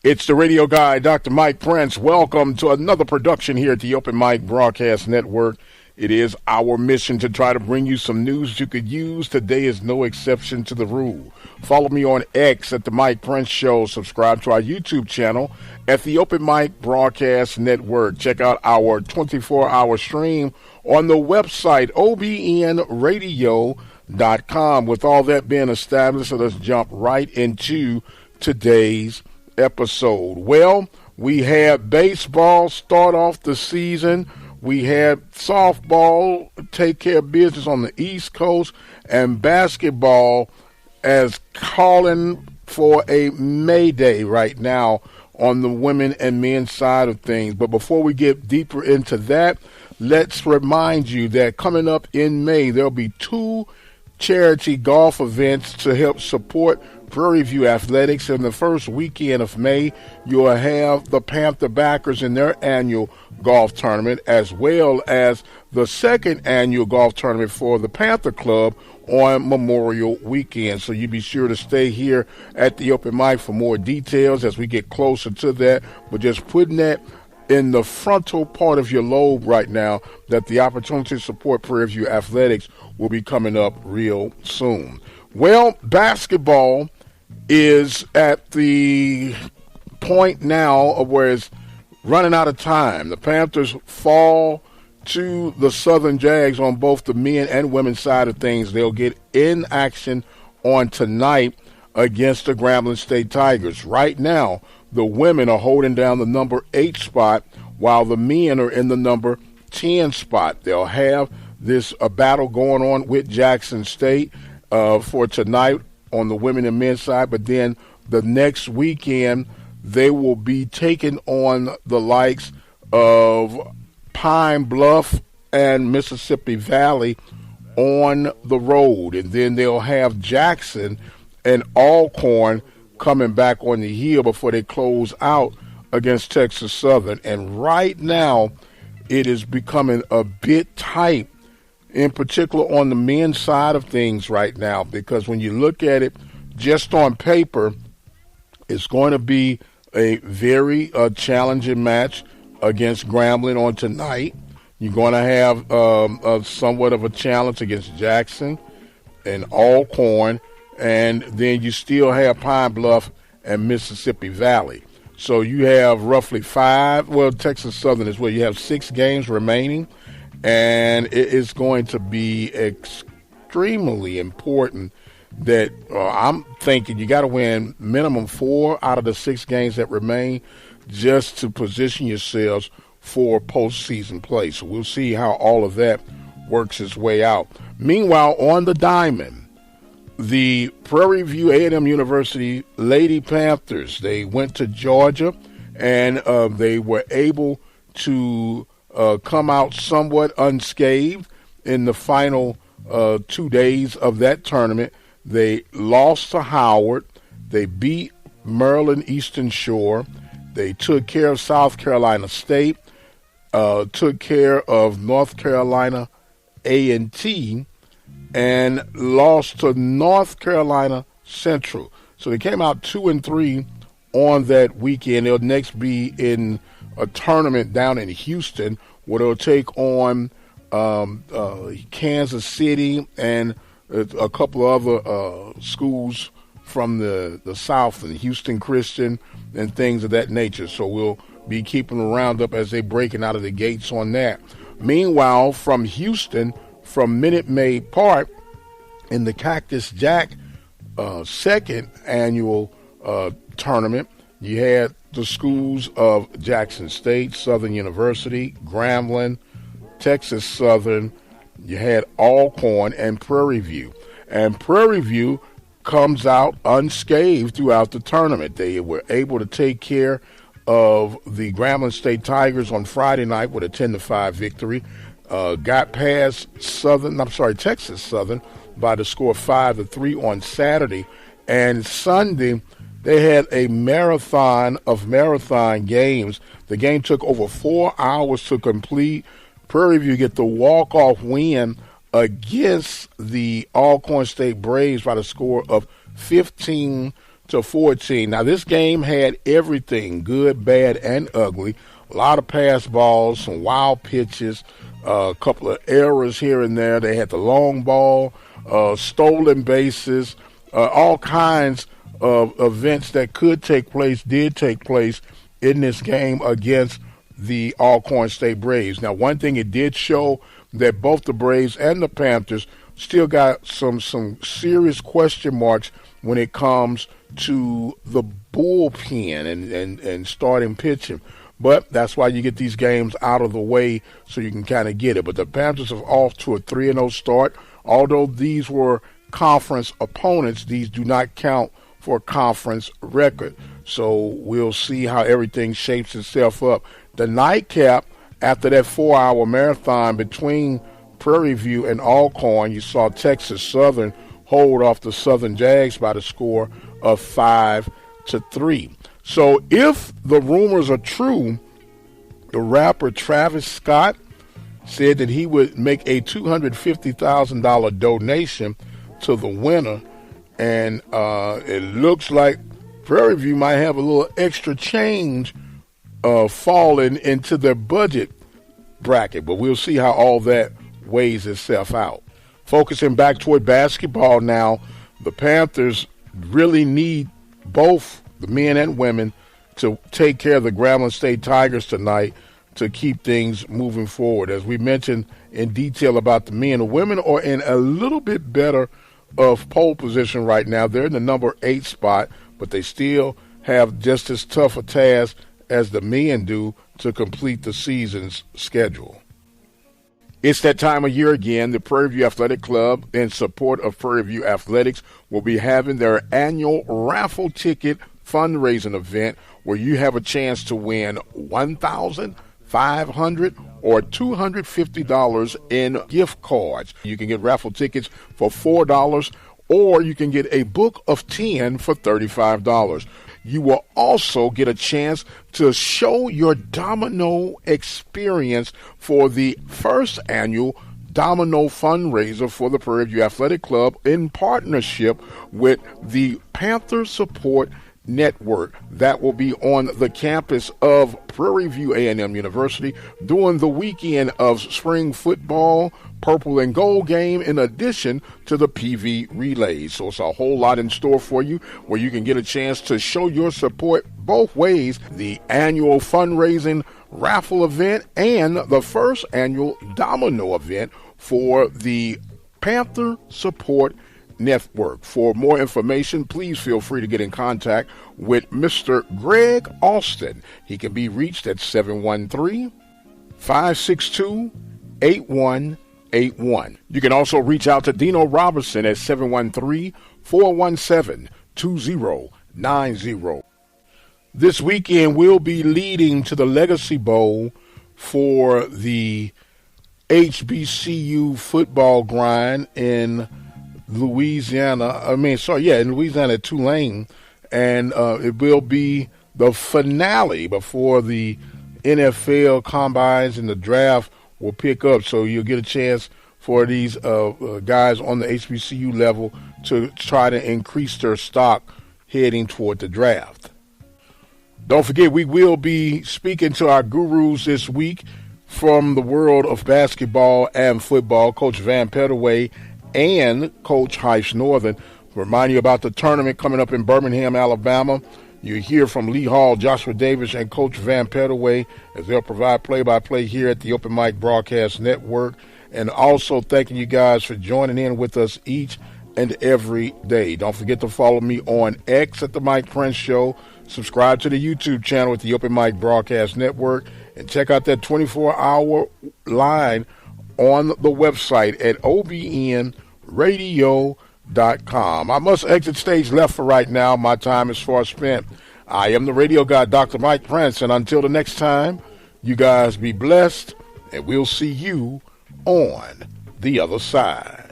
It's the radio guy, Dr. Mike Prince. Welcome to another production here at the Open Mic Broadcast Network. It is our mission to try to bring you some news you could use. Today is no exception to the rule. Follow me on X at the Mike Prince Show. Subscribe to our YouTube channel at the Open Mic Broadcast Network. Check out our 24-hour stream on the website obnradio.com. With all that being established, let's jump right into today's episode. Well, we had baseball start off the season. We had softball take care of business on the East Coast, and basketball as calling for a May Day right now on the women and men's side of things. But before we get deeper into that, let's remind you that coming up in May, there'll be 2 charity golf events to help support Prairie View Athletics. In the first weekend of May, you'll have the Panther backers in their annual golf tournament, as well as the second annual golf tournament for the Panther Club on Memorial Weekend. So you be sure to stay here at the Open Mic for more details as we get closer to that. But just putting that in the frontal part of your lobe right now, that the opportunity to support Prairie View Athletics will be coming up real soon. Well, basketball is at the point now of where it's running out of time. The Panthers fall to the Southern Jags on both the men and women's side of things. They'll get in action on tonight against the Grambling State Tigers. Right now, the women are holding down the number 8 spot, while the men are in the number 10 spot. They'll have this battle going on with Jackson State for tonight on the women and men's side, but then the next weekend they will be taking on the likes of Pine Bluff and Mississippi Valley on the road, and then they'll have Jackson and Alcorn coming back on the heel before they close out against Texas Southern. And right now it is becoming a bit tight, in particular on the men's side of things right now, because when you look at it just on paper, it's going to be a very challenging match against Grambling on tonight. You're going to have somewhat of a challenge against Jackson and Alcorn, and then you still have Pine Bluff and Mississippi Valley. So you have roughly 5, well, Texas Southern is where you have 6 games remaining, and it is going to be extremely important that I'm thinking you got to win minimum 4 out of the 6 games that remain just to position yourselves for postseason play. So we'll see how all of that works its way out. Meanwhile, on the diamond, the Prairie View A&M University Lady Panthers, they went to Georgia, and they were able to come out somewhat unscathed in the final 2 days of that tournament. They lost to Howard. They beat Maryland Eastern Shore. They took care of South Carolina State, took care of North Carolina A&T, and lost to North Carolina Central. So they came out 2-3 on that weekend. They'll next be in a tournament down in Houston where they'll take on Kansas City and a couple of other schools from the South, and Houston Christian and things of that nature. So we'll be keeping a roundup as they're breaking out of the gates on that. Meanwhile, from Houston, from Minute Maid Park, in the Cactus Jack second annual tournament, you had the schools of Jackson State, Southern University, Grambling, Texas Southern. You had Alcorn and Prairie View. And Prairie View comes out unscathed throughout the tournament. They were able to take care of the Grambling State Tigers on Friday night with a 10-5 victory. Got past Texas Southern by the score of 5-3 on Saturday. And Sunday, they had a marathon games. The game took over 4 hours to complete. Prairie View get the walk-off win against the Alcorn State Braves by the score of 15 14. Now, this game had everything, good, bad, and ugly. A lot of pass balls, some wild pitches, a couple of errors here and there. They had the long ball, stolen bases, all kinds of events that could take place, did take place in this game against the Alcorn State Braves. Now, one thing it did show that both the Braves and the Panthers still got some serious question marks when it comes to the bullpen and starting pitching. But that's why you get these games out of the way so you can kind of get it. But the Panthers are off to a 3-0 start. Although these were conference opponents, these do not count for a conference record. So we'll see how everything shapes itself up. The nightcap, after that 4-hour marathon between Prairie View and Alcorn, you saw Texas Southern hold off the Southern Jags by the score of 5-3. So if the rumors are true, the rapper Travis Scott said that he would make a $250,000 donation to the winner, and it looks like Prairie View might have a little extra change falling into their budget bracket, but we'll see how all that weighs itself out. Focusing back toward basketball now, the Panthers really need both the men and women to take care of the Grambling State Tigers tonight to keep things moving forward. As we mentioned in detail about the men, the women are in a little bit better of pole position right now. They're in the number 8 spot, but they still have just as tough a task as the men do to complete the season's schedule. It's that time of year again. The Prairie View Athletic Club, in support of Prairie View Athletics, will be having their annual raffle ticket fundraising event where you have a chance to win $1,500 or $250 in gift cards. You can get raffle tickets for $4, or you can get a book of 10 for $35. You will also get a chance to show your domino experience for the first annual domino fundraiser for the Prairie View Athletic Club in partnership with the Panther Support Network. That will be on the campus of Prairie View A&M University during the weekend of spring football, purple and gold game, in addition to the PV relays. So it's a whole lot in store for you where you can get a chance to show your support both ways: the annual fundraising raffle event and the first annual domino event for the Panther Support Network. For more information, please feel free to get in contact with Mr. Greg Austin. He can be reached at 713-562-8181. You can also reach out to Dino Robertson at 713-417-2090. This weekend we'll be leading to the Legacy Bowl for the HBCU football grind in Louisiana. In Louisiana at Tulane. And it will be the finale before the NFL combines and the draft will pick up. So you'll get a chance for these guys on the HBCU level to try to increase their stock heading toward the draft. Don't forget, we will be speaking to our gurus this week from the world of basketball and football, Coach Van Pettaway and Coach Heifs Northern. Remind you about the tournament coming up in Birmingham, Alabama. You hear from Lee Hall, Joshua Davis, and Coach Van Pettaway as they'll provide play-by-play here at the Open Mic Broadcast Network. And also thanking you guys for joining in with us each and every day. Don't forget to follow me on X at The Mike Prince Show. Subscribe to the YouTube channel at the Open Mic Broadcast Network. And check out that 24-hour line on the website at obnradio.com. I must exit stage left for right now. My time is far spent. I am the radio guy, Dr. Mike Prince, and until the next time, you guys be blessed, and we'll see you on the other side.